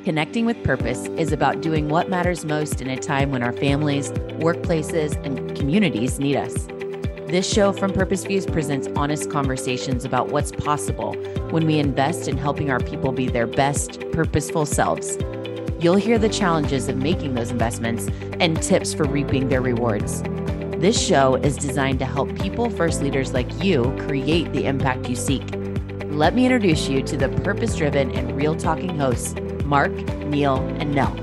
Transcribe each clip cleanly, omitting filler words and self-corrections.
Connecting with Purpose is about doing what matters most in a time when our families, workplaces, and communities need us. This show from Purpose Views presents honest conversations about what's possible when we invest in helping our people be their best, purposeful selves. You'll hear the challenges of making those investments and tips for reaping their rewards. This show is designed to help people-first leaders like you create the impact you seek. Let me introduce you to the purpose-driven and real-talking hosts, Mark, Neil, and Nell.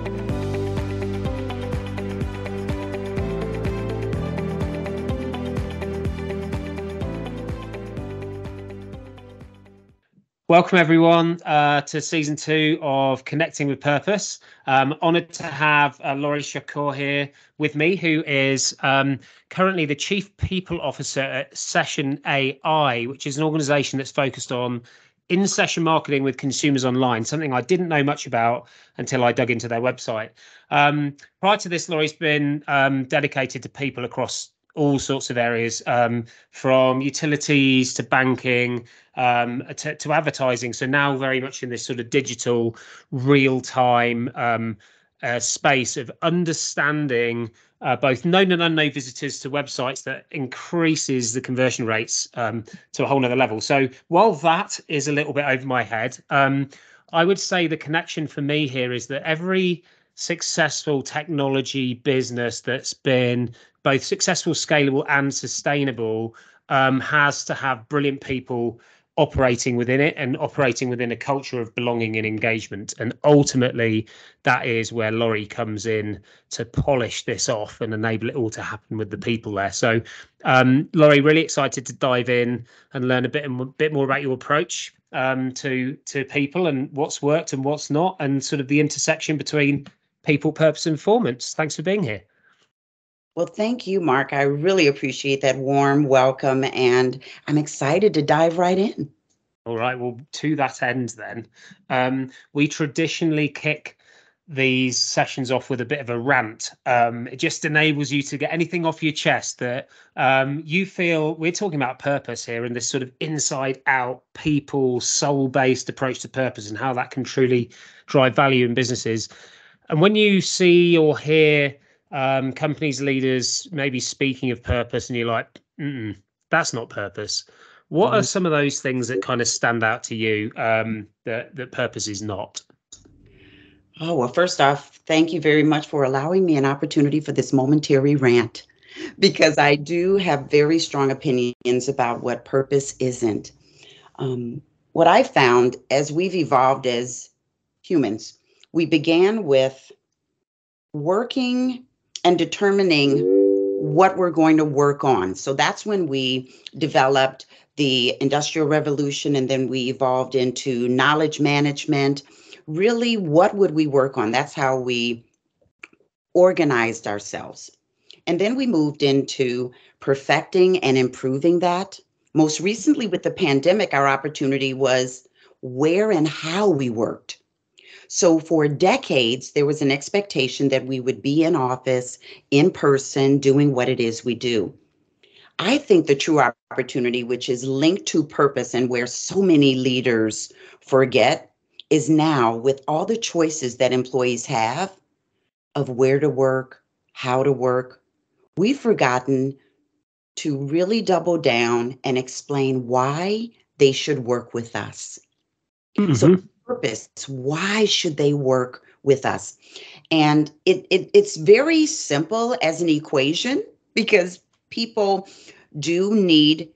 Welcome, everyone, to Season 2 of Connecting with Purpose. Honoured to have Laurie Shakur here with me, who is currently the Chief People Officer at Session AI, which is an organisation that's focused on in-session marketing with consumers online, something I didn't know much about until I dug into their website. Prior to this, Laurie's been dedicated to people across all sorts of areas, from utilities to banking, to advertising. So now very much in this sort of digital, real-time space of understanding both known and unknown visitors to websites that increases the conversion rates to a whole nother level. So while that is a little bit over my head, I would say the connection for me here is that every successful technology business that's been both successful, scalable, and sustainable has to have brilliant people operating within it and operating within a culture of belonging and engagement. And ultimately, that is where Laurie comes in to polish this off and enable it all to happen with the people there. So, Laurie, really excited to dive in and learn a bit more about your approach to people and what's worked and what's not, and sort of the intersection between people, purpose, and performance. Thanks for being here. Well, thank you, Mark. I really appreciate that warm welcome, and I'm excited to dive right in. All right. Well, to that end, then, we traditionally kick these sessions off with a bit of a rant. It just enables you to get anything off your chest that you feel. We're talking about purpose here and this sort of inside out, people, soul-based approach to purpose and how that can truly drive value in businesses. And when you see or hear companies, leaders maybe speaking of purpose and you're like, that's not purpose. What are some of those things that kind of stand out to you that purpose is not? Oh, well, first off, thank you very much for allowing me an opportunity for this momentary rant, because I do have very strong opinions about what purpose isn't. What I found as we've evolved as humans, we began with working and determining what we're going to work on. So that's when we developed the Industrial Revolution, and then we evolved into knowledge management. Really, what would we work on? That's how we organized ourselves. And then we moved into perfecting and improving that. Most recently with the pandemic, our opportunity was where and how we worked. So for decades, there was an expectation that we would be in office, in person, doing what it is we do. I think the true opportunity, which is linked to purpose and where so many leaders forget, is now with all the choices that employees have of where to work, how to work, we've forgotten to really double down and explain why they should work with us. Mm-hmm. So purpose, why should they work with us? And it's very simple as an equation, because people do need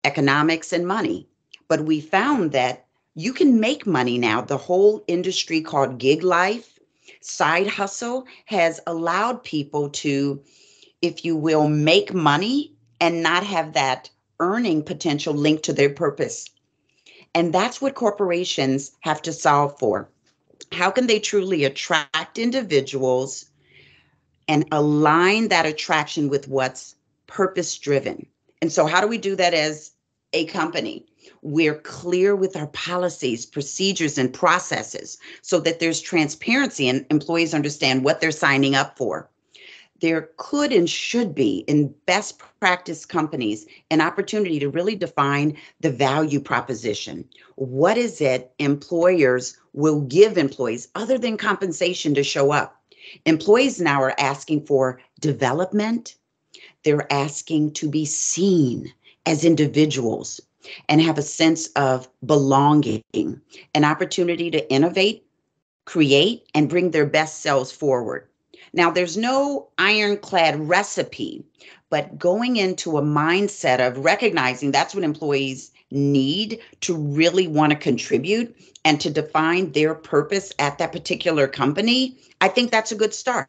economics and money. But we found that you can make money now. The whole industry called gig life, side hustle, has allowed people to, if you will, make money and not have that earning potential linked to their purpose. And that's what corporations have to solve for. How can they truly attract individuals and align that attraction with what's purpose-driven? And so how do we do that as a company? We're clear with our policies, procedures, and processes so that there's transparency and employees understand what they're signing up for. There could and should be, in best practice companies, an opportunity to really define the value proposition. What is it employers will give employees other than compensation to show up. Employees now are asking for development. They're asking to be seen as individuals and have a sense of belonging, an opportunity to innovate, create, and bring their best selves forward. Now, there's no ironclad recipe, but going into a mindset of recognizing that's what employees need to really want to contribute and to define their purpose at that particular company, I think that's a good start.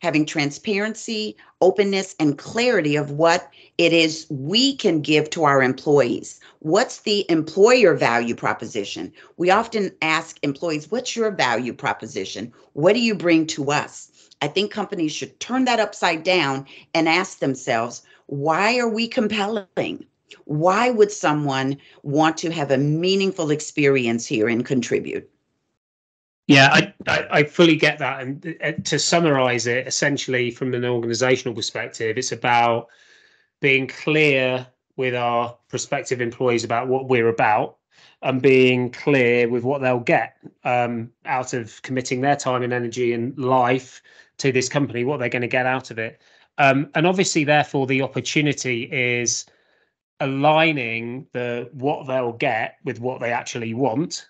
Having transparency, openness, and clarity of what it is we can give to our employees. What's the employer value proposition? We often ask employees, what's your value proposition? What do you bring to us? I think companies should turn that upside down and ask themselves, why are we compelling? Why would someone want to have a meaningful experience here and contribute? Yeah, I fully get that. And to summarize it, essentially from an organizational perspective, it's about being clear with our prospective employees about what we're about and being clear with what they'll get out of committing their time and energy and life to this company, what they're going to get out of it. And obviously, therefore, the opportunity is aligning what they'll get with what they actually want,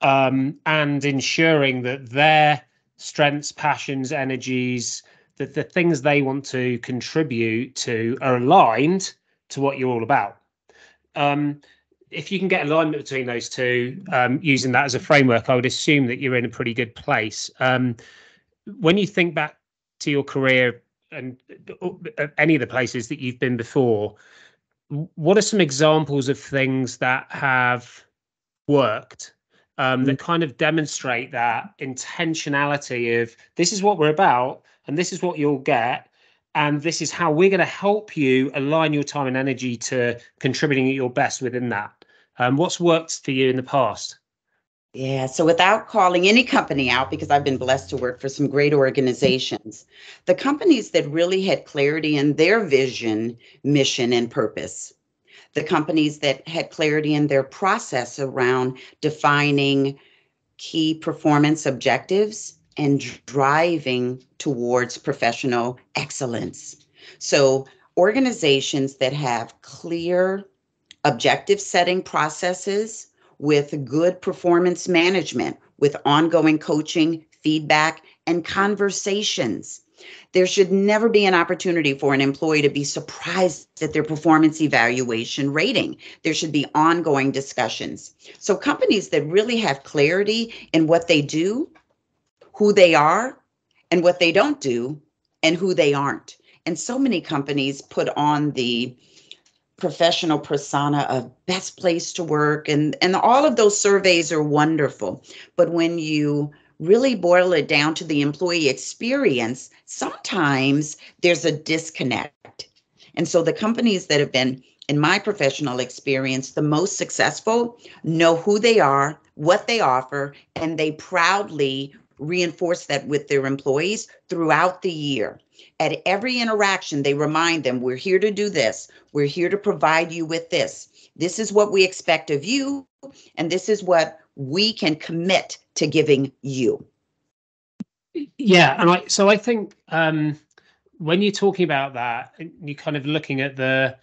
and ensuring that their strengths, passions, energies, that the things they want to contribute to are aligned to what you're all about. If you can get alignment between those two, using that as a framework, I would assume that you're in a pretty good place. When you think back to your career and any of the places that you've been before, what are some examples of things that have worked, that kind of demonstrate that intentionality of this is what we're about and this is what you'll get and this is how we're going to help you align your time and energy to contributing at your best within that? What's worked for you in the past? Yeah, so without calling any company out, because I've been blessed to work for some great organizations, the companies that really had clarity in their vision, mission, and purpose, the companies that had clarity in their process around defining key performance objectives and driving towards professional excellence. So organizations that have clear objective setting processes with good performance management, with ongoing coaching, feedback, and conversations. There should never be an opportunity for an employee to be surprised at their performance evaluation rating. There should be ongoing discussions. So companies that really have clarity in what they do, who they are, and what they don't do, and who they aren't. And so many companies put on the professional persona of best place to work, and all of those surveys are wonderful. But when you really boil it down to the employee experience, sometimes there's a disconnect. And so the companies that have been, in my professional experience, the most successful know who they are, what they offer, and they proudly reinforce that with their employees throughout the year. At every interaction, they remind them, we're here to do this. We're here to provide you with this. This is what we expect of you, and this is what we can commit to giving you. Yeah, and I think when you're talking about that, you're kind of looking at the,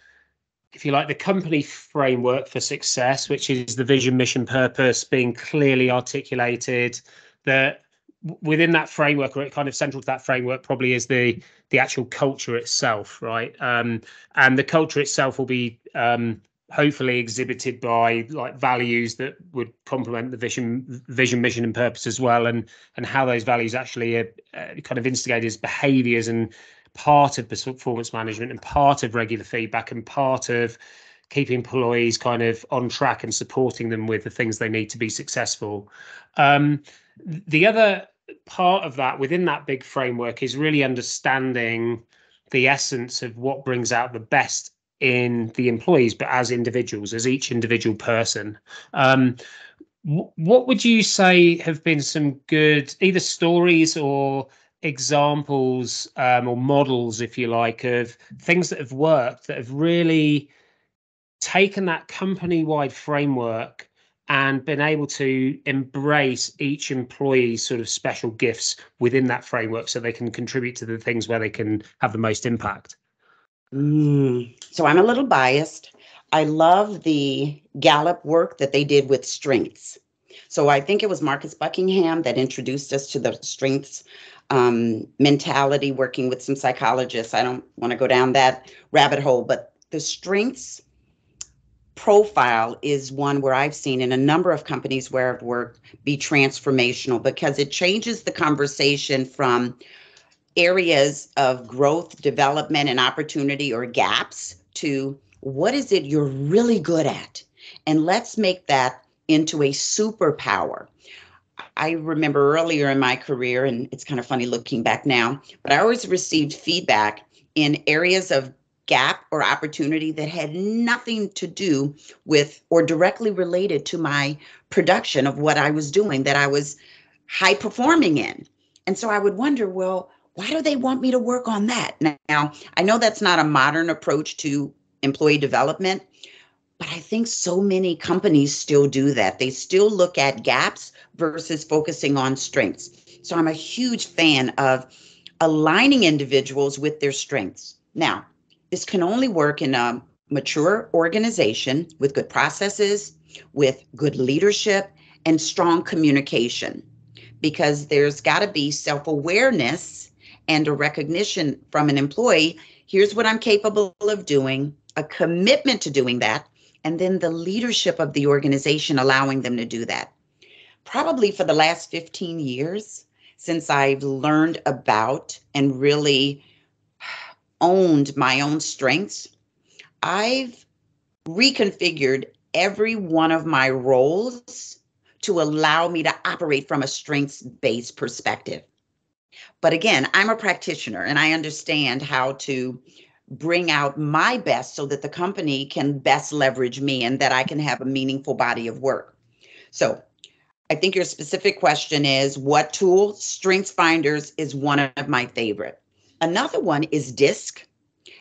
if you like, the company framework for success, which is the vision, mission, purpose being clearly articulated. That within that framework, or it kind of central to that framework, probably is the actual culture itself, right? And the culture itself will be hopefully exhibited by like values that would complement the vision, mission, and purpose as well, and how those values actually are kind of instigated as behaviours and part of performance management and part of regular feedback and part of keeping employees kind of on track and supporting them with the things they need to be successful. The other part of that within that big framework is really understanding the essence of what brings out the best in the employees, but as individuals, as each individual person. What would you say have been some good either stories or examples, or models, if you like, of things that have worked, that have really taken that company-wide framework and been able to embrace each employee's sort of special gifts within that framework so they can contribute to the things where they can have the most impact? So I'm a little biased. I love the Gallup work that they did with strengths. So I think it was Marcus Buckingham that introduced us to the strengths mentality, working with some psychologists. I don't want to go down that rabbit hole, but the strengths profile is one where I've seen in a number of companies where I've worked be transformational because it changes the conversation from areas of growth, development, and opportunity or gaps to what is it you're really good at? And let's make that into a superpower. I remember earlier in my career, and it's kind of funny looking back now, but I always received feedback in areas of gap or opportunity that had nothing to do with or directly related to my production of what I was doing that I was high performing in. And so I would wonder, well, why do they want me to work on that? Now, I know that's not a modern approach to employee development, but I think so many companies still do that. They still look at gaps versus focusing on strengths. So I'm a huge fan of aligning individuals with their strengths. Now, this can only work in a mature organization with good processes, with good leadership, and strong communication, because there's got to be self-awareness and a recognition from an employee. Here's what I'm capable of doing, a commitment to doing that, and then the leadership of the organization allowing them to do that. Probably for the last 15 years, since I've learned about and really owned my own strengths, I've reconfigured every one of my roles to allow me to operate from a strengths-based perspective. But again, I'm a practitioner and I understand how to bring out my best so that the company can best leverage me and that I can have a meaningful body of work. So I think your specific question is what tool? Strengths Finders is one of my favorite. Another one is DISC,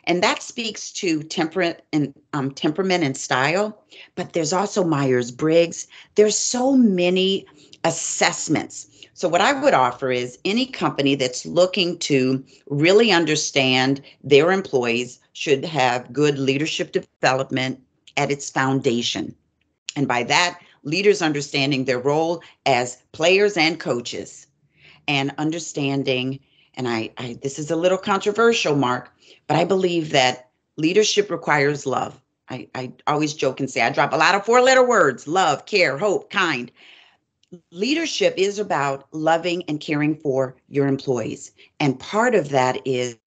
and that speaks to temperament and style. But there's also Myers-Briggs. There's so many assessments. So what I would offer is any company that's looking to really understand their employees should have good leadership development at its foundation. And by that, leaders understanding their role as players and coaches and understanding, and I this is a little controversial, Mark, but I believe that leadership requires love. I always joke and say I drop a lot of four-letter words: love, care, hope, kind. Leadership is about loving and caring for your employees. And part of that is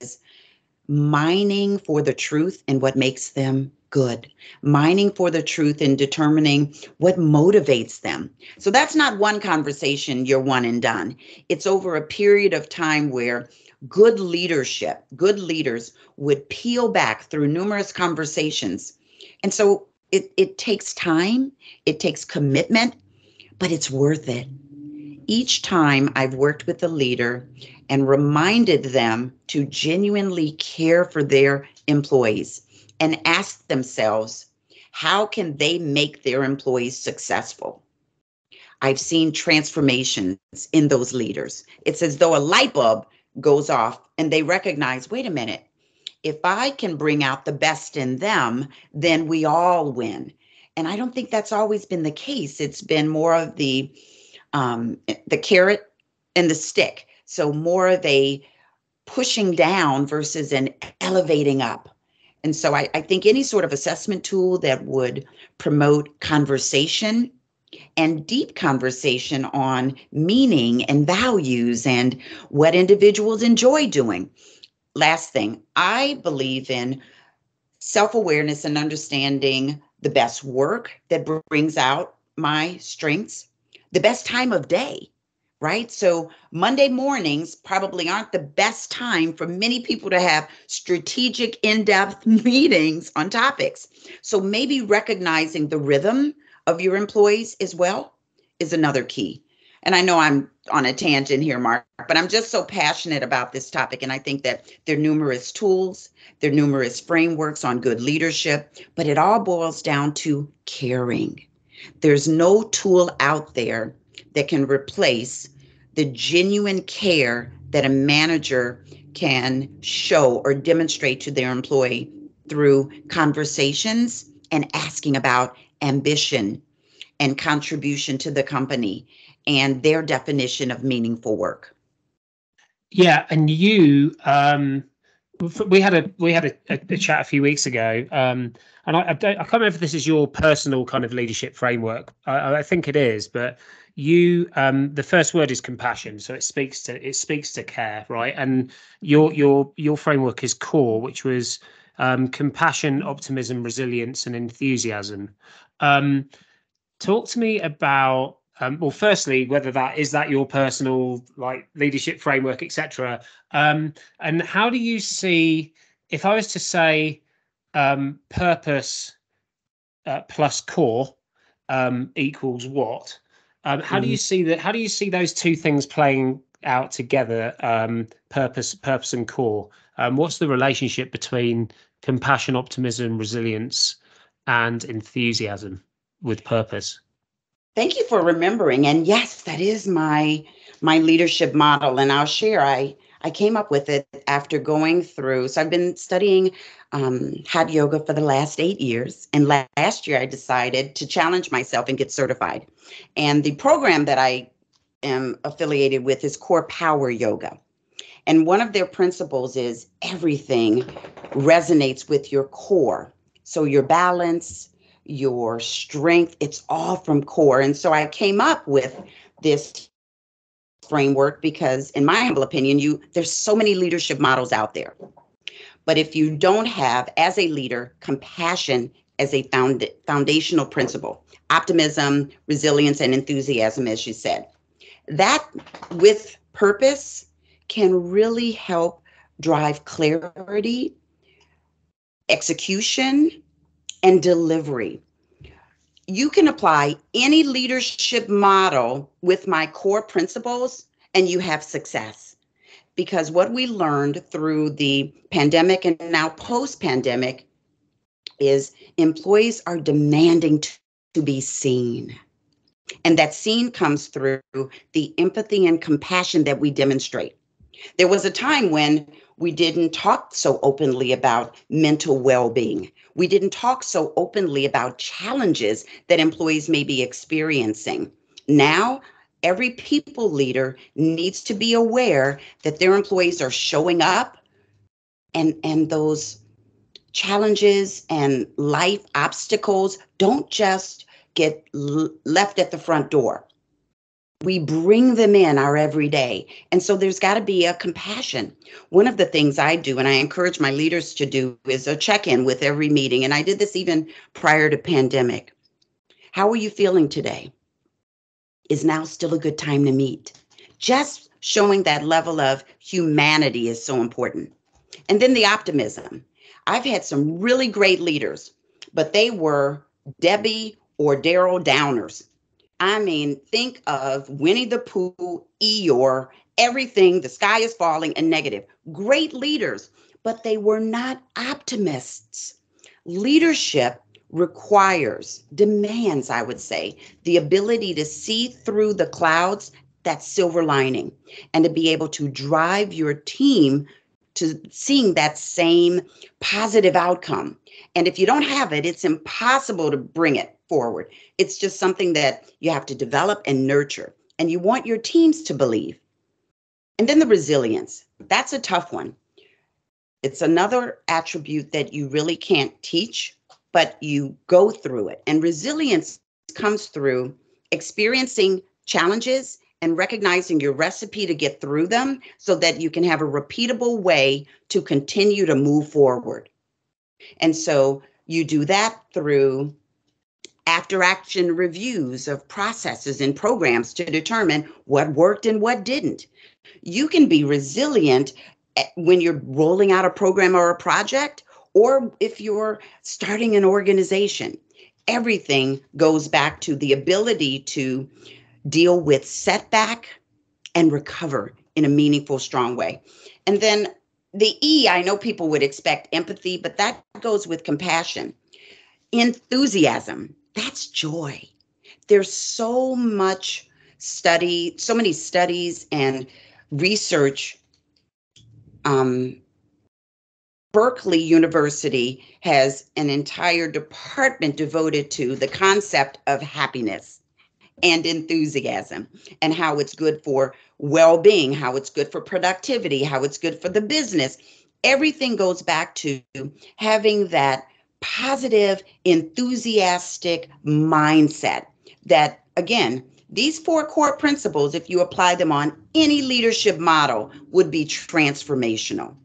mining for the truth and what makes them good, mining for the truth and determining what motivates them. So that's not one conversation, you're one and done. It's over a period of time where good leadership, good leaders would peel back through numerous conversations. And so it takes time, it takes commitment, but it's worth it. Each time I've worked with a leader and reminded them to genuinely care for their employees and ask themselves, how can they make their employees successful? I've seen transformations in those leaders. It's as though a light bulb goes off and they recognize, wait a minute, if I can bring out the best in them, then we all win. And I don't think that's always been the case. It's been more of the carrot and the stick. So more of a pushing down versus an elevating up. And so I think any sort of assessment tool that would promote conversation and deep conversation on meaning and values and what individuals enjoy doing. Last thing, I believe in self-awareness and understanding the best work that brings out my strengths, the best time of day, right? So Monday mornings probably aren't the best time for many people to have strategic, in-depth meetings on topics. So maybe recognizing the rhythm of your employees as well is another key. And I know I'm on a tangent here, Mark, but I'm just so passionate about this topic. And I think that there are numerous tools, there are numerous frameworks on good leadership, but it all boils down to caring. There's no tool out there that can replace the genuine care that a manager can show or demonstrate to their employee through conversations and asking about ambition and contribution to the company and their definition of meaningful work. Yeah, and we had a chat a few weeks ago, and I can't remember if this is your personal kind of leadership framework. I think it is, but the first word is compassion, so it speaks to care, right? And your framework is core, which was compassion, optimism, resilience, and enthusiasm. Talk to me about well, firstly, whether that is your personal like leadership framework, etc. And how do you see, if I was to say purpose plus core equals what? How do you see that? How do you see those two things playing out together? Purpose and core. What's the relationship between compassion, optimism, resilience, and enthusiasm with purpose? Thank you for remembering. And yes, that is my leadership model. And I'll share, I came up with it after going through. So I've been studying hot yoga for the last 8 years. And last year I decided to challenge myself and get certified. And the program that I am affiliated with is Core Power Yoga. And one of their principles is everything resonates with your core. So your balance, your strength, it's all from core. And so I came up with this framework because, in my humble opinion, there's so many leadership models out there. But if you don't have, as a leader, compassion as a foundational principle, optimism, resilience, and enthusiasm, as you said, that with purpose can really help drive clarity, execution, and delivery. You can apply any leadership model with my core principles and you have success. Because what we learned through the pandemic and now post-pandemic is employees are demanding to be seen. And that seen comes through the empathy and compassion that we demonstrate. There was a time when we didn't talk so openly about mental well-being. We didn't talk so openly about challenges that employees may be experiencing. Now, every people leader needs to be aware that their employees are showing up and those challenges and life obstacles don't just get left at the front door. We bring them in our everyday. And so there's got to be a compassion. One of the things I do, and I encourage my leaders to do, is a check-in with every meeting. And I did this even prior to pandemic. How are you feeling today? Is now still a good time to meet? Just showing that level of humanity is so important. And then the optimism. I've had some really great leaders, but they were Debbie or Daryl Downers. I mean, think of Winnie the Pooh, Eeyore, everything, the sky is falling, and negative. Great leaders, but they were not optimists. Leadership demands, I would say, the ability to see through the clouds, that silver lining, and to be able to drive your team to seeing that same positive outcome. And if you don't have it, it's impossible to bring it forward. It's just something that you have to develop and nurture. And you want your teams to believe. And then the resilience. That's a tough one. It's another attribute that you really can't teach, but you go through it. And resilience comes through experiencing challenges and recognizing your recipe to get through them so that you can have a repeatable way to continue to move forward. And so you do that through after action reviews of processes and programs to determine what worked and what didn't. You can be resilient when you're rolling out a program or a project, or if you're starting an organization. Everything goes back to the ability to deal with setback and recover in a meaningful, strong way. And then the E, I know people would expect empathy, but that goes with compassion. Enthusiasm, that's joy. There's so much so many studies and research. Berkeley University has an entire department devoted to the concept of happiness and enthusiasm, and how it's good for well-being, how it's good for productivity, how it's good for the business. Everything goes back to having that positive, enthusiastic mindset that, again, these four core principles, if you apply them on any leadership model, would be transformational.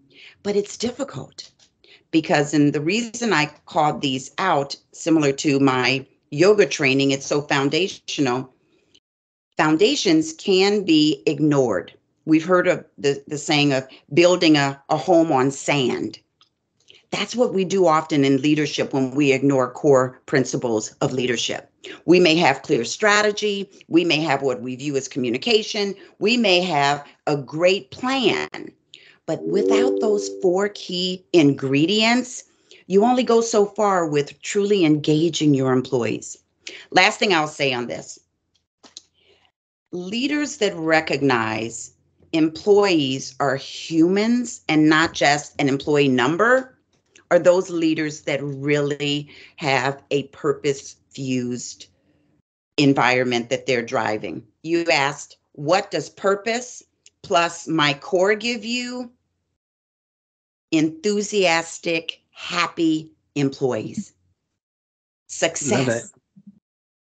But it's difficult because, and the reason I called these out, similar to my yoga training, it's so foundational. Foundations can be ignored. We've heard of the saying of building a home on sand. That's what we do often in leadership when we ignore core principles of leadership. We may have clear strategy. We may have what we view as communication. We may have a great plan. But without those four key ingredients, you only go so far with truly engaging your employees. Last thing I'll say on this. Leaders that recognize employees are humans and not just an employee number are those leaders that really have a purpose-fused environment that they're driving. You asked, what does purpose plus my core give you? Enthusiastic, happy employees. Success. Love it.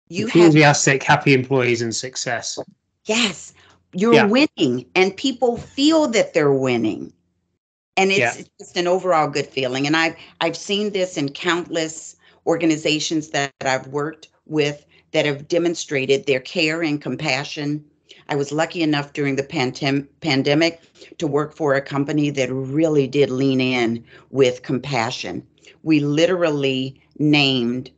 You Enthusiastic, happy employees and success. Yes, you're winning and people feel that they're winning. And it's just an overall good feeling. And I've seen this in countless organizations that I've worked with that have demonstrated their care and compassion. I was lucky enough during the pandemic to work for a company that really did lean in with compassion. We literally named,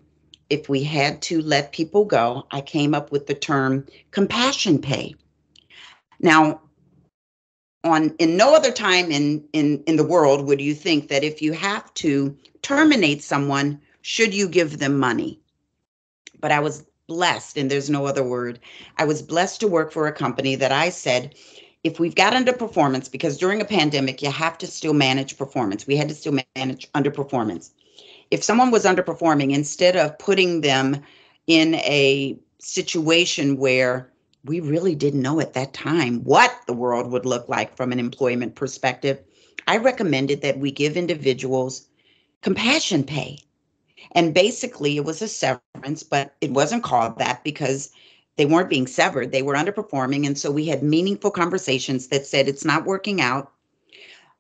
if we had to let people go, I came up with the term compassion pay. Now, in no other time in the world would you think that if you have to terminate someone, should you give them money? But I was blessed, and there's no other word. I was blessed to work for a company that I said, if we've got underperformance, because during a pandemic, you have to still manage performance. We had to still manage underperformance. If someone was underperforming, instead of putting them in a situation where we really didn't know at that time what the world would look like from an employment perspective, I recommended that we give individuals compassion pay. And basically, it was a severance, but it wasn't called that because they weren't being severed. They were underperforming. And so we had meaningful conversations that said, it's not working out.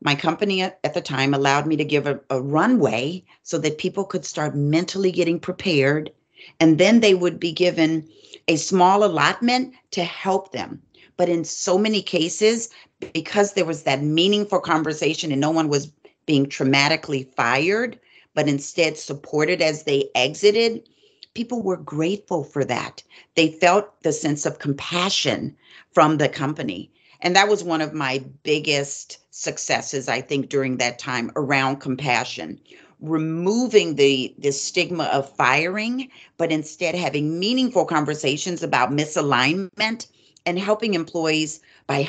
My company at the time allowed me to give a runway so that people could start mentally getting prepared. And then they would be given a small allotment to help them. But in so many cases, because there was that meaningful conversation and no one was being traumatically fired, but instead supported as they exited, people were grateful for that. They felt the sense of compassion from the company. And that was one of my biggest successes, I think, during that time around compassion. Removing the stigma of firing, but instead having meaningful conversations about misalignment and helping employees by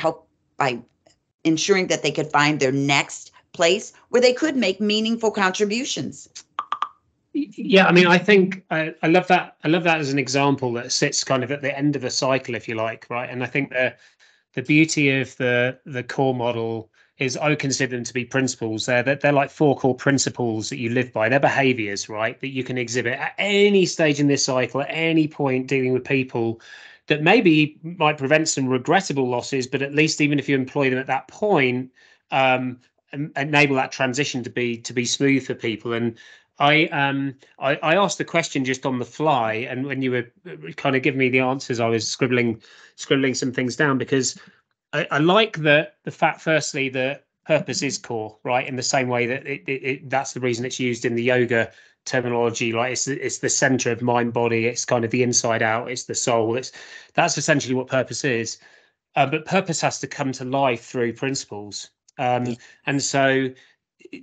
ensuring that they could find their next place where they could make meaningful contributions. Yeah, I mean, I think I love that. I love that as an example that sits kind of at the end of a cycle, if you like, right? And I think the beauty of the core model is I consider them to be principles. They're like four core principles that you live by. They're behaviors, right, that you can exhibit at any stage in this cycle, at any point dealing with people that maybe might prevent some regrettable losses, but at least even if you employ them at that point, enable that transition to be smooth for people. And I asked the question just on the fly, and when you were kind of giving me the answers, I was scribbling some things down because I like the fact, firstly, that purpose is core, right? In the same way that that's the reason it's used in the yoga terminology, like it's the center of mind body, it's kind of the inside out, it's the soul. That's essentially what purpose is. But purpose has to come to life through principles. And so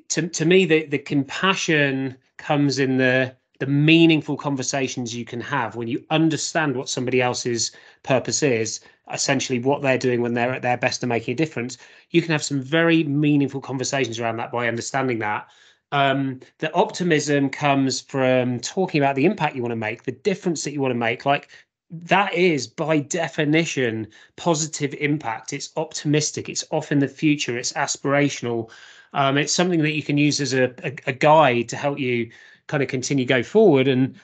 to me, the compassion comes in the the meaningful conversations you can have when you understand what somebody else's purpose is, essentially what they're doing when they're at their best and making a difference, you can have some very meaningful conversations around that by understanding that. The optimism comes from talking about the impact you want to make, the difference that you want to make. Like, that is by definition positive impact. It's optimistic, it's off in the future, it's aspirational. It's something that you can use as a guide to help you kind of continue go forward. And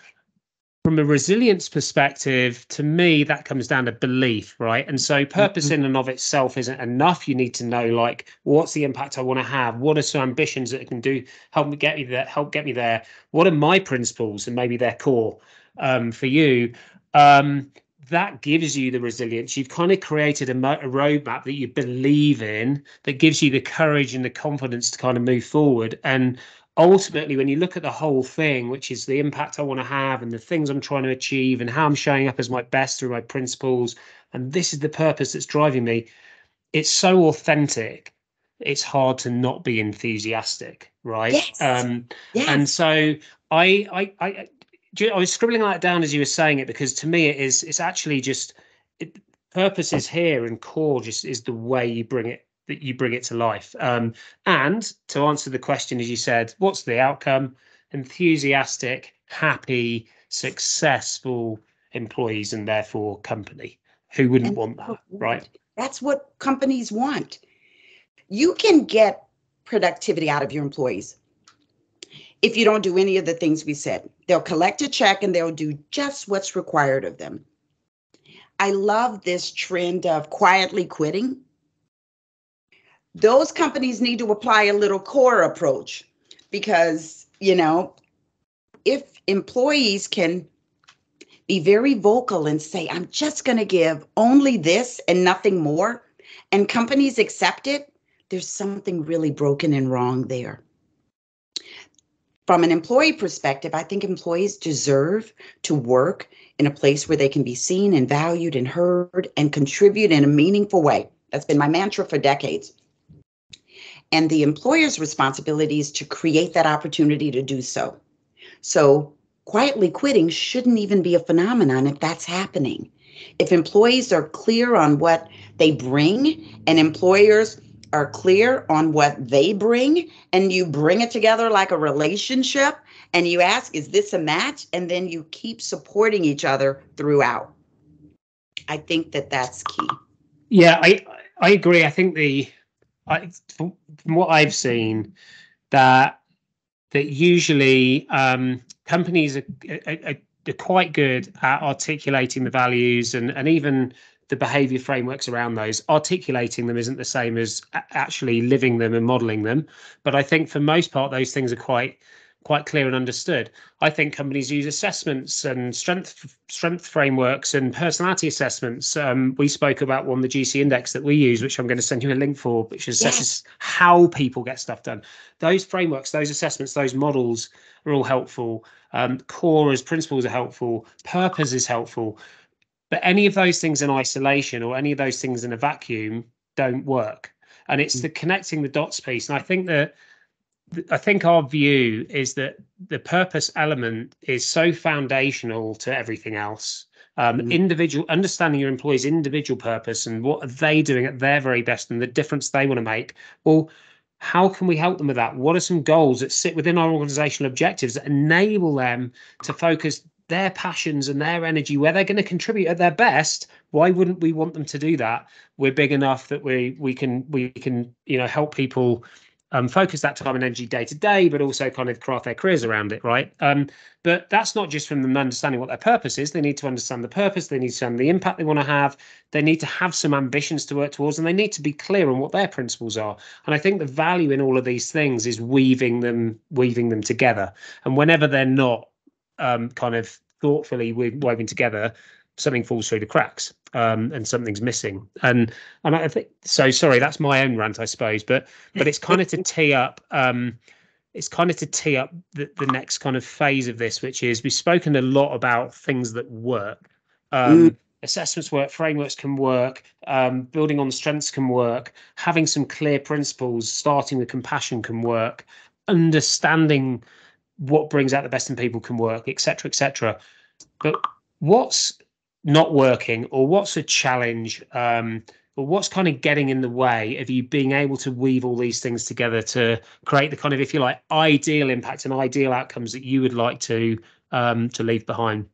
from a resilience perspective, to me, that comes down to belief, right? And so purpose in and of itself isn't enough. You need to know, like, what's the impact I want to have? What are some ambitions that it can do, help me get me there? What are my principles? And maybe they're core for you. That gives you the resilience. You've kind of created a roadmap that you believe in, that gives you the courage and the confidence to kind of move forward. And ultimately, when you look at the whole thing, which is the impact I want to have and the things I'm trying to achieve and how I'm showing up as my best through my principles, and this is the purpose that's driving me, it's so authentic. It's hard to not be enthusiastic, right? Yes. Yes. And so I was scribbling that down as you were saying it, because to me it's actually just purpose is here, and core just is the way you bring it to life. And to answer the question, as you said, what's the outcome? Enthusiastic, happy, successful employees, and therefore company. Who wouldn't want that, right? That's what companies want. You can get productivity out of your employees if you don't do any of the things we said. They'll collect a check and they'll do just what's required of them. I love this trend of quietly quitting. Those companies need to apply a little core approach, because, if employees can be very vocal and say, I'm just going to give only this and nothing more, and companies accept it, there's something really broken and wrong there. From an employee perspective, I think employees deserve to work in a place where they can be seen and valued and heard and contribute in a meaningful way. That's been my mantra for decades. And the employer's responsibility is to create that opportunity to do so. So quietly quitting shouldn't even be a phenomenon if that's happening. If employees are clear on what they bring and employers are clear on what they bring, and you bring it together like a relationship, and you ask, is this a match? And then you keep supporting each other throughout. I think that that's key. Yeah, I agree. I think from what I've seen, that usually companies are quite good at articulating the values and even the behavior frameworks around those. Articulating them isn't the same as actually living them and modeling them. But I think for most part, those things are quite clear and understood. I think companies use assessments and strength frameworks and personality assessments. We spoke about one, the GC index that we use, which I'm going to send you a link for, which assesses how people get stuff done. Those frameworks, those assessments, those models are all helpful. Core as principles are helpful. Purpose is helpful. But any of those things in isolation or any of those things in a vacuum don't work. And it's the connecting the dots piece. And I think our view is that the purpose element is so foundational to everything else. Individual understanding your employees' individual purpose and what are they doing at their very best and the difference they want to make. Well, how can we help them with that? What are some goals that sit within our organizational objectives that enable them to focus their passions and their energy where they're going to contribute at their best? Why wouldn't we want them to do that? We're big enough that we can help people focus that time and energy day to day, but also kind of craft their careers around it, right? But that's not just from them understanding what their purpose is. They need to understand the purpose. They need to understand the impact they want to have. They need to have some ambitions to work towards, and they need to be clear on what their principles are. And I think the value in all of these things is weaving them together. And whenever they're not kind of thoughtfully woven together, something falls through the cracks and something's missing. And I think so. Sorry, that's my own rant, I suppose. But it's kind of to tee up. It's kind of to tee up the next kind of phase of this, which is we've spoken a lot about things that work. Assessments work, frameworks can work, building on strengths can work, having some clear principles, starting with compassion can work, understanding what brings out the best in people can work, etc., etc. But what's not working, or what's a challenge, or what's kind of getting in the way of you being able to weave all these things together to create the kind of, if you like, ideal impact and ideal outcomes that you would like to leave behind?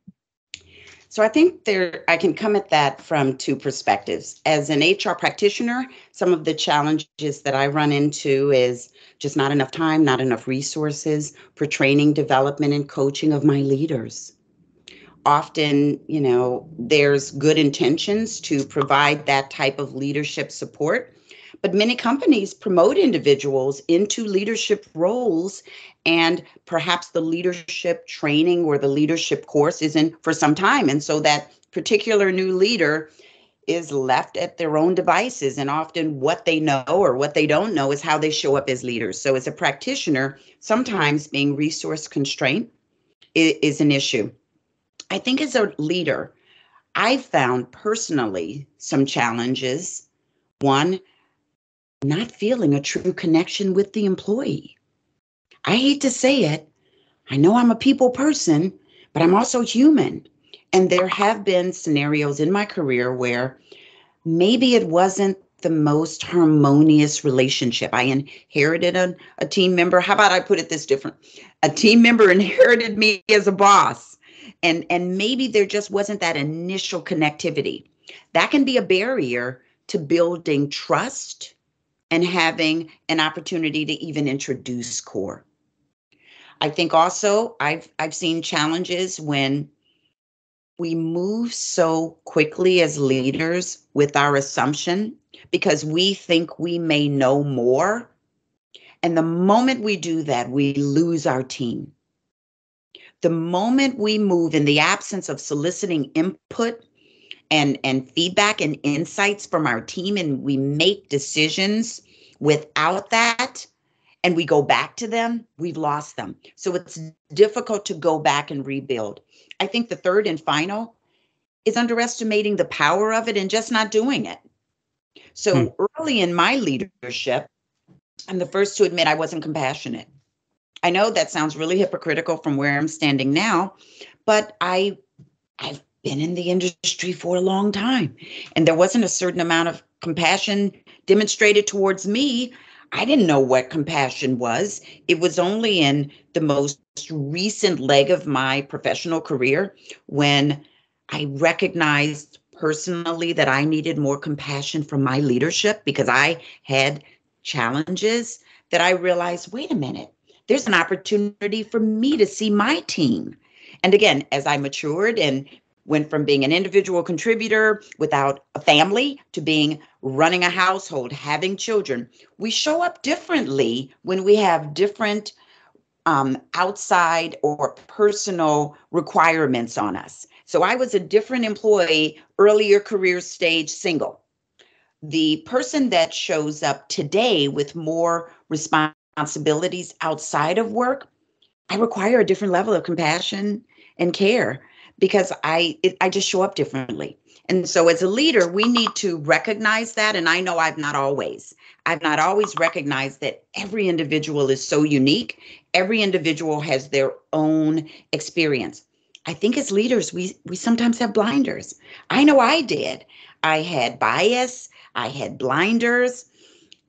So I think I can come at that from two perspectives. As an HR practitioner, some of the challenges that I run into is just not enough time, not enough resources for training, development, and coaching of my leaders. Often, there's good intentions to provide that type of leadership support, but many companies promote individuals into leadership roles, and perhaps the leadership training or the leadership course isn't for some time. And so that particular new leader is left at their own devices. And often what they know or what they don't know is how they show up as leaders. So as a practitioner, sometimes being resource constraint is an issue. I think as a leader, I've found personally some challenges. One, not feeling a true connection with the employee. I hate to say it. I know I'm a people person, but I'm also human. And there have been scenarios in my career where maybe it wasn't the most harmonious relationship. I inherited a team member. How about I put it this different? A team member inherited me as a boss. And maybe there just wasn't that initial connectivity. That can be a barrier to building trust and having an opportunity to even introduce core. I think also I've seen challenges when we move so quickly as leaders with our assumption because we think we may know more. And the moment we do that, we lose our team. The moment we move in the absence of soliciting input and feedback and insights from our team, and we make decisions without that, and we go back to them, we've lost them. So it's difficult to go back and rebuild. I think the third and final is underestimating the power of it and just not doing it. So early in my leadership, I'm the first to admit I wasn't compassionate. I know that sounds really hypocritical from where I'm standing now, but I've been in the industry for a long time, and there wasn't a certain amount of compassion demonstrated towards me. I didn't know what compassion was. It was only in the most recent leg of my professional career when I recognized personally that I needed more compassion from my leadership because I had challenges, that I realized, wait a minute, there's an opportunity for me to see my team. And again, as I matured and went from being an individual contributor without a family to being running a household, having children, we show up differently when we have different outside or personal requirements on us. So I was a different employee, earlier career stage, single. The person that shows up today with more responsibilities outside of work, I require a different level of compassion and care because I just show up differently. And so as a leader, we need to recognize that. And I know I've not always recognized that every individual is so unique. Every individual has their own experience. I think as leaders, we sometimes have blinders. I know I did. I had bias, I had blinders,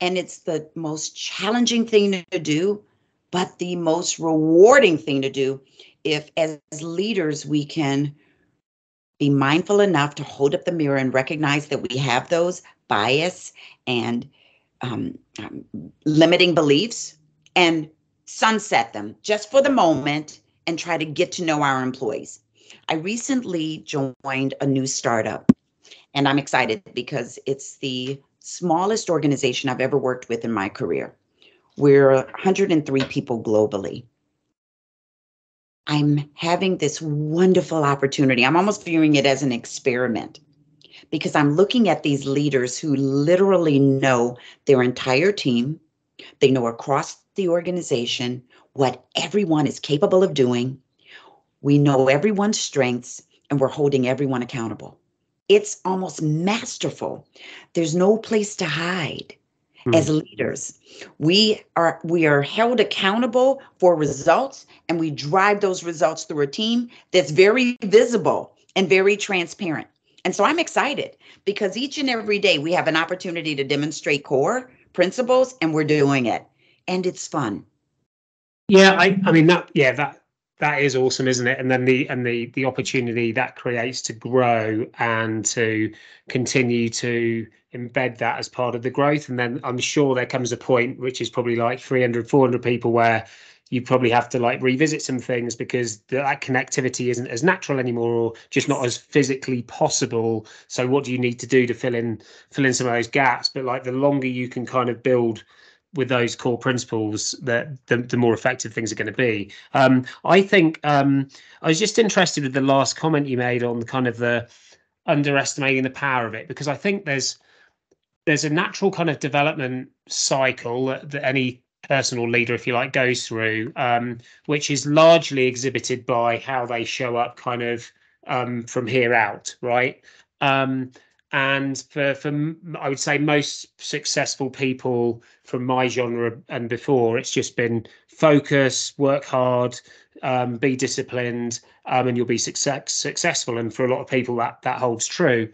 and it's the most challenging thing to do, but the most rewarding thing to do if as leaders we can be mindful enough to hold up the mirror and recognize that we have those bias and limiting beliefs and sunset them just for the moment and try to get to know our employees. I recently joined a new startup, and I'm excited because it's the smallest organization I've ever worked with in my career. We're 103 people globally. I'm having this wonderful opportunity. I'm almost viewing it as an experiment because I'm looking at these leaders who literally know their entire team. They know across the organization what everyone is capable of doing. We know everyone's strengths, and we're holding everyone accountable. It's almost masterful. There's no place to hide. as leaders. We are held accountable for results, and we drive those results through a team that's very visible and very transparent. And so I'm excited because each and every day we have an opportunity to demonstrate core principles, and we're doing it. And it's fun. Yeah, I mean that is awesome, isn't it? And then the opportunity that creates to grow and to continue to embed that as part of the growth. And then I'm sure there comes a point, which is probably like 300, 400 people, where you probably have to like revisit some things because that connectivity isn't as natural anymore, or just not as physically possible. So what do you need to do to fill in some of those gaps? But like the longer you can kind of build with those core principles, that the more effective things are going to be. I think I was just interested with the last comment you made on kind of the underestimating the power of it, because I think there's a natural kind of development cycle that any personal leader, if you like, goes through, which is largely exhibited by how they show up kind of from here out, right? And for I would say most successful people from my genre and before, it's just been focus, work hard, be disciplined, and you'll be successful. And for a lot of people, that holds true.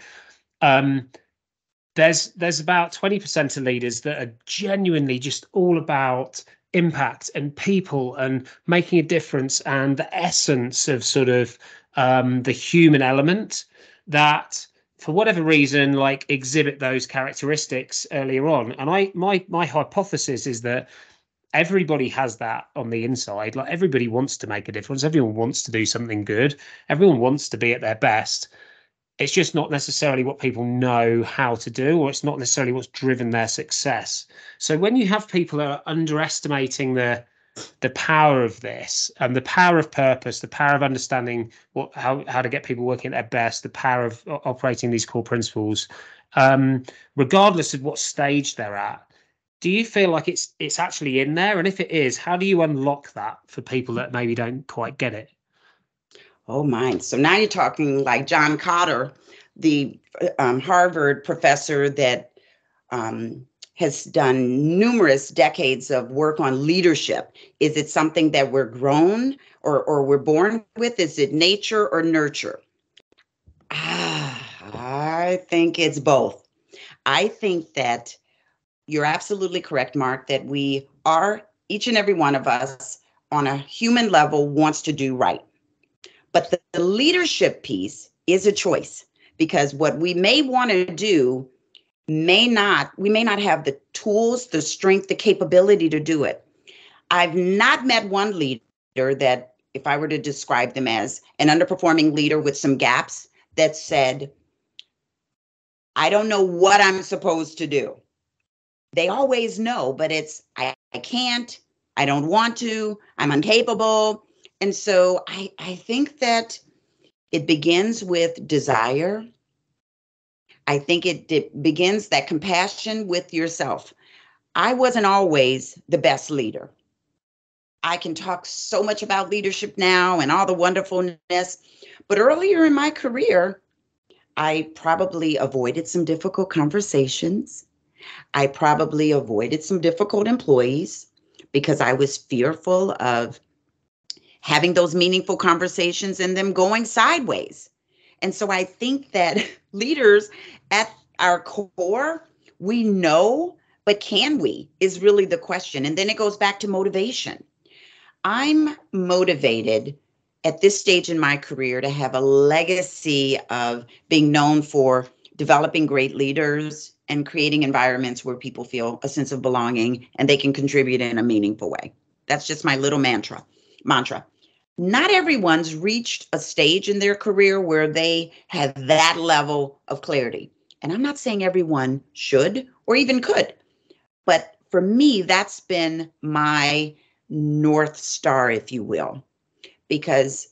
There's about 20% of leaders that are genuinely just all about impact and people and making a difference, and the essence of sort of the human element that, for whatever reason, like exhibit those characteristics earlier on. And my hypothesis is that everybody has that on the inside. Like everybody wants to make a difference. Everyone wants to do something good. Everyone wants to be at their best. It's just not necessarily what people know how to do, or it's not necessarily what's driven their success. So when you have people that are underestimating the power of this, and the power of purpose, the power of understanding how to get people working at their best, the power of operating these core principles, regardless of what stage they're at, do you feel like it's actually in there? And if it is, how do you unlock that for people that maybe don't quite get it? Oh, my. So now you're talking like John Cotter, the Harvard professor that has done numerous decades of work on leadership. Is it something that we're grown or we're born with? Is it nature or nurture? I think it's both. I think that you're absolutely correct, Mark, that we are, each and every one of us on a human level wants to do right. But the leadership piece is a choice, because what we may want to do we may not have the tools, the strength, the capability to do it. I've not met one leader that, if I were to describe them as an underperforming leader with some gaps, that said, I don't know what I'm supposed to do. They always know, but it's, I can't, I don't want to, I'm incapable. And so I think that it begins with desire. I think it begins that compassion with yourself. I wasn't always the best leader. I can talk so much about leadership now and all the wonderfulness, but earlier in my career, I probably avoided some difficult conversations. I probably avoided some difficult employees because I was fearful of having those meaningful conversations and them going sideways. And so I think that leaders at our core, we know, but can we is really the question. And then it goes back to motivation. I'm motivated at this stage in my career to have a legacy of being known for developing great leaders and creating environments where people feel a sense of belonging and they can contribute in a meaningful way. That's just my little mantra. Not everyone's reached a stage in their career where they have that level of clarity. And I'm not saying everyone should or even could, but for me, that's been my North Star, if you will, because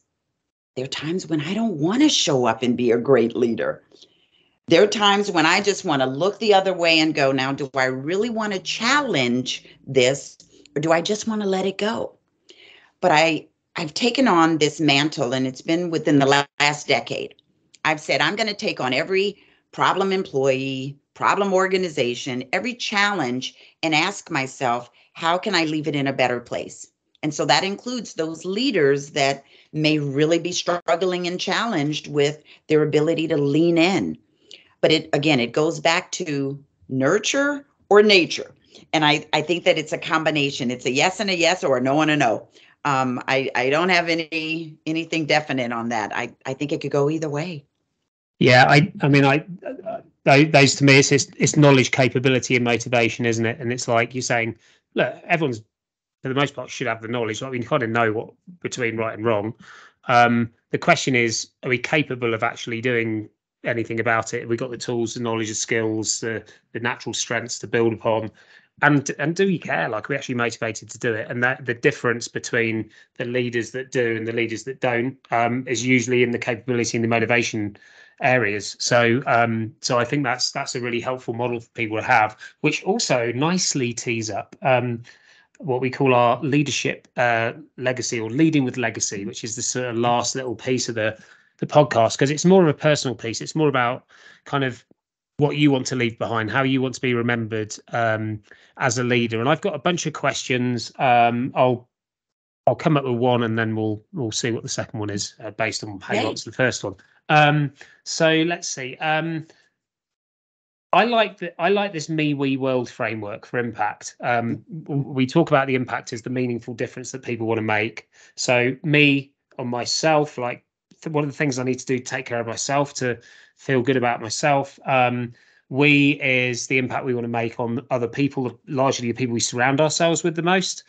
there are times when I don't want to show up and be a great leader. There are times when I just want to look the other way and go, now, do I really want to challenge this, or do I just want to let it go? But I've taken on this mantle, and it's been within the last decade. I've said, I'm going to take on every problem employee, problem organization, every challenge, and ask myself, how can I leave it in a better place? And so that includes those leaders that may really be struggling and challenged with their ability to lean in. But it goes back to nurture or nature. And I think that it's a combination. It's a yes and a yes, or a no and a no. I don't have anything definite on that. I think it could go either way. Yeah, I mean, those to me, it's knowledge, capability, and motivation, isn't it? And it's like you're saying, look, everyone's for the most part should have the knowledge. I mean, you kind of know what between right and wrong. The question is, are we capable of actually doing anything about it? Have we got the tools, the knowledge, the skills, the natural strengths to build upon? And do we care? Like, are we actually motivated to do it? And that the difference between the leaders that do and the leaders that don't is usually in the capability and the motivation areas. So I think that's a really helpful model for people to have, which also nicely tees up what we call our leadership legacy, or leading with legacy, which is the sort of last little piece of the podcast, because it's more of a personal piece. It's more about kind of what you want to leave behind, how you want to be remembered as a leader. And I've got a bunch of questions. I'll come up with one, and then we'll see what the second one is based on how you answer the first one. So let's see. I like this me, we, world framework for impact. We talk about the impact as the meaningful difference that people want to make. So me on myself, like one of the things I need to do to take care of myself, to feel good about myself. We is the impact we want to make on other people, largely the people we surround ourselves with the most.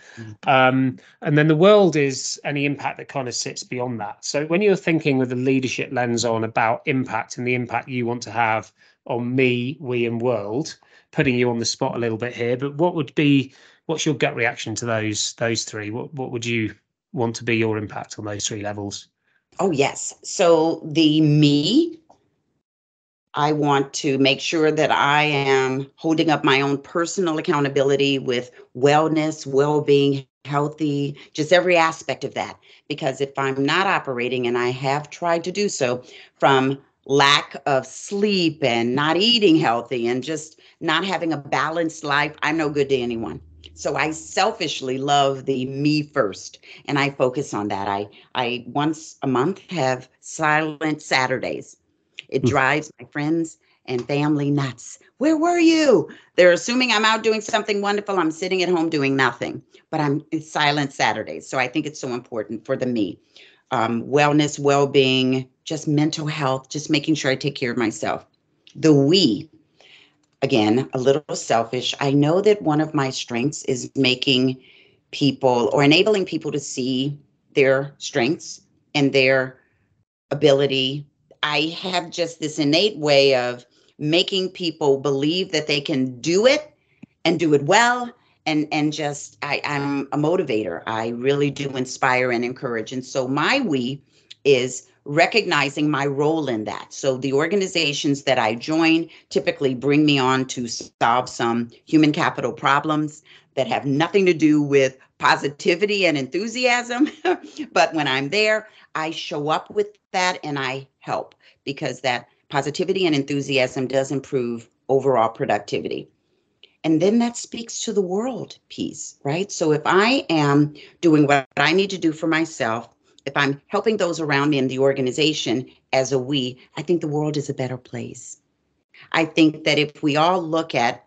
And then the world is any impact that kind of sits beyond that. So when you're thinking with the leadership lens on about impact and the impact you want to have on me, we, and world, putting you on the spot a little bit here, but what's your gut reaction to those three? What would you want to be your impact on those three levels? Oh, yes. So the me, I want to make sure that I am holding up my own personal accountability with wellness, well-being, healthy, just every aspect of that. Because if I'm not operating, and I have tried to do so, from lack of sleep and not eating healthy and just not having a balanced life, I'm no good to anyone. So I selfishly love the me first, and I focus on that. I once a month have silent Saturdays. It drives my friends and family nuts. Where were you? They're assuming I'm out doing something wonderful. I'm sitting at home doing nothing, but it's silent Saturdays. So I think it's so important for the me. Wellness, well-being, just mental health, just making sure I take care of myself. The we, again, a little selfish. I know that one of my strengths is making people, or enabling people, to see their strengths and their ability. I have just this innate way of making people believe that they can do it and do it well. And just, I'm a motivator. I really do inspire and encourage. And so my we is recognizing my role in that. So the organizations that I join typically bring me on to solve some human capital problems that have nothing to do with positivity and enthusiasm. But when I'm there, I show up with that and I help, because that positivity and enthusiasm does improve overall productivity. And then that speaks to the world piece, right? So if I am doing what I need to do for myself, if I'm helping those around me in the organization as a we, I think the world is a better place. I think that if we all look at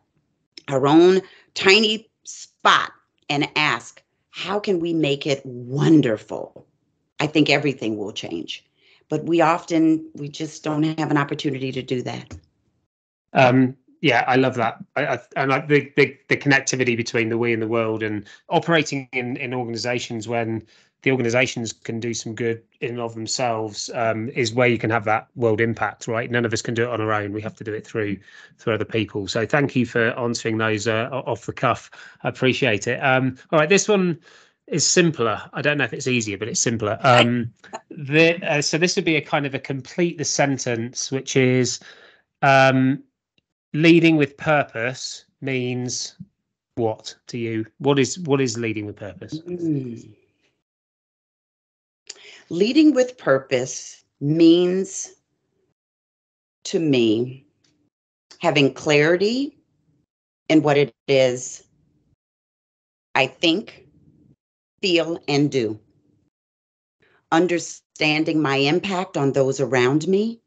our own tiny spot and ask, how can we make it wonderful? I think everything will change. But we just don't have an opportunity to do that. Yeah, I love that. I like the connectivity between the we and the world, and operating in organizations when the organizations can do some good in and of themselves is where you can have that world impact, right? None of us can do it on our own. We have to do it through other people. So thank you for answering those off the cuff. I appreciate it. All right, this one is simpler. I don't know if it's easier, but it's simpler. So this would be a kind of a complete the sentence, which is leading with purpose means what to you? What is leading with purpose? Leading with purpose means, to me, having clarity in what it is I think, feel, and do, understanding my impact on those around me,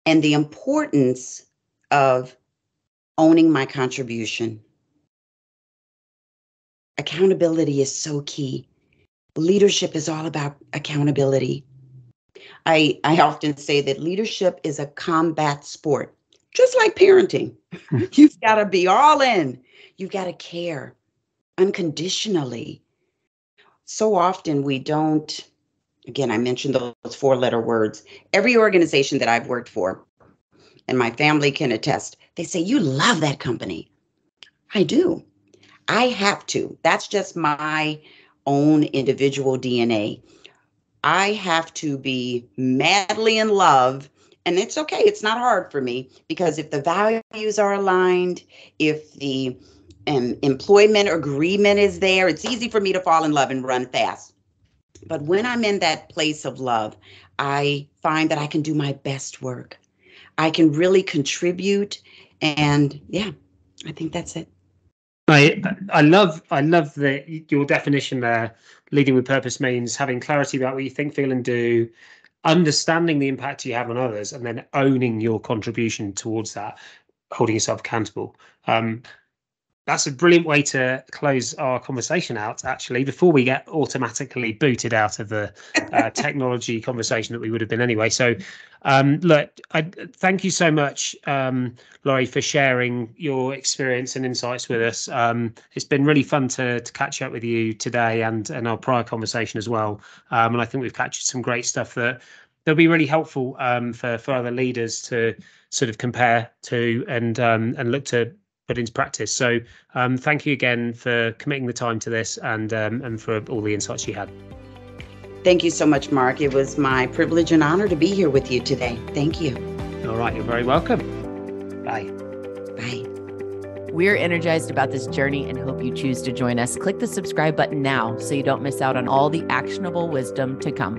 and the importance of owning my contribution. Accountability is so key. Leadership is all about accountability. I often say that leadership is a combat sport, just like parenting. You've got to be all in. You've got to care unconditionally. So often we don't, again, I mentioned those four-letter words. Every organization that I've worked for, and my family can attest, they say, you love that company. I do. I have to. That's just my own individual DNA. I have to be madly in love. And it's okay. It's not hard for me, because if the values are aligned, if the employment agreement is there, it's easy for me to fall in love and run fast. But when I'm in that place of love, I find that I can do my best work. I can really contribute. And yeah, I think that's it. I love your definition there. Leading with purpose means having clarity about what you think, feel, and do, understanding the impact you have on others, and then owning your contribution towards that, holding yourself accountable. That's a brilliant way to close our conversation out, actually, before we get automatically booted out of the technology conversation that we would have been anyway. So, look, thank you so much, Laurie, for sharing your experience and insights with us. It's been really fun to catch up with you today, and our prior conversation as well. And I think we've captured some great stuff that'll be really helpful for other leaders to sort of compare to and look to put into practice. So thank you again for committing the time to this, and for all the insights you had. Thank you so much, Mark. It was my privilege and honor to be here with you today. Thank you. All right, you're very welcome. Bye. Bye. We're energized about this journey and hope you choose to join us. Click the subscribe button now so you don't miss out on all the actionable wisdom to come.